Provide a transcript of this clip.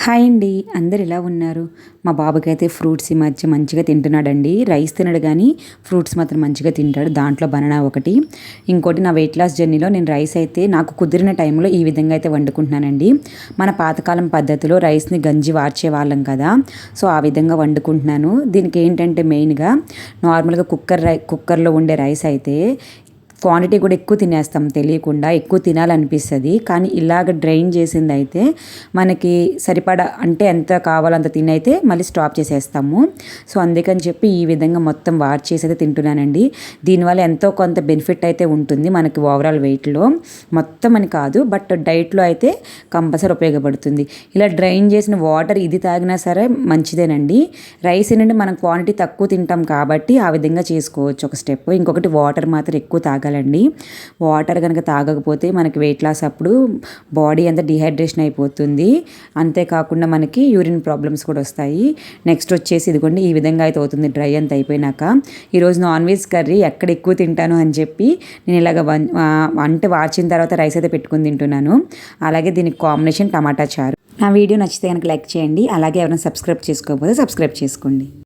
Hi అండి, అందరు ఎలా ఉన్నారు? మా బాబుకైతే ఫ్రూట్స్ ఈ మధ్య మంచిగా తింటున్నాడండి. రైస్ తినడు కానీ ఫ్రూట్స్ మాత్రం మంచిగా తింటాడు. దాంట్లో బనానా ఒకటి. ఇంకోటి నా వెయిట్ లాస్ జర్నీలో నేను రైస్ అయితే నాకు కుదిరిన టైంలో ఈ విధంగా అయితే వండుకుంటున్నానండి. మన పాతకాలం పద్ధతిలో రైస్ని గంజి వార్చే వాళ్ళం కదా, సో ఆ విధంగా వండుకుంటున్నాను. దీనికి ఏంటంటే మెయిన్గా నార్మల్గా కుక్కర్లో ఉండే రైస్ అయితే క్వాంటిటీ కూడా ఎక్కువ తినేస్తాం, తెలియకుండా ఎక్కువ తినాలనిపిస్తుంది. కానీ ఇలాగ డ్రైన్ చేసింది అయితే మనకి సరిపడా, అంటే ఎంత కావాలో అంత తినైతే మళ్ళీ స్టాప్ చేసేస్తాము. సో అందుకని చెప్పి ఈ విధంగా మొత్తం వాష్ చేసి అయితే తింటున్నానండి. దీనివల్ల ఎంతో కొంత బెనిఫిట్ అయితే ఉంటుంది మనకి ఓవరాల్ వెయిట్లో. మొత్తం అని కాదు, బట్ డైట్లో అయితే కంపల్సరీ ఉపయోగపడుతుంది. ఇలా డ్రైన్ చేసిన వాటర్ ఇది తాగినా సరే మంచిదేనండి. రైస్ ఏంటంటే మనం క్వాంటిటీ తక్కువ తింటాం కాబట్టి ఆ విధంగా చేసుకోవచ్చు ఒక స్టెప్. ఇంకొకటి వాటర్ మాత్రం ఎక్కువ తాగాలండి. వాటర్ కనుక తాగకపోతే మనకి వెయిట్ లాస్ అప్పుడు బాడీ అంతా డిహైడ్రేషన్ అయిపోతుంది. అంతేకాకుండా మనకి యూరిన్ ప్రాబ్లమ్స్ కూడా వస్తాయి. నెక్స్ట్ వచ్చేసి ఇదిగోండి ఈ విధంగా అయితే అవుతుంది డ్రై అంత అయిపోయినాక. ఈరోజు నాన్ వెజ్ కర్రీ ఎక్కడ ఎక్కువ తింటాను అని చెప్పి నేను ఇలాగ అంటే వార్చిన తర్వాత రైస్ అయితే పెట్టుకుని తింటున్నాను. అలాగే దీనికి కాంబినేషన్ టమాటా చారు. నా వీడియో నచ్చితే కనుక లైక్ చేయండి. అలాగే ఎవరైనా సబ్స్క్రైబ్ చేసుకోకపోతే సబ్స్క్రైబ్ చేసుకోండి.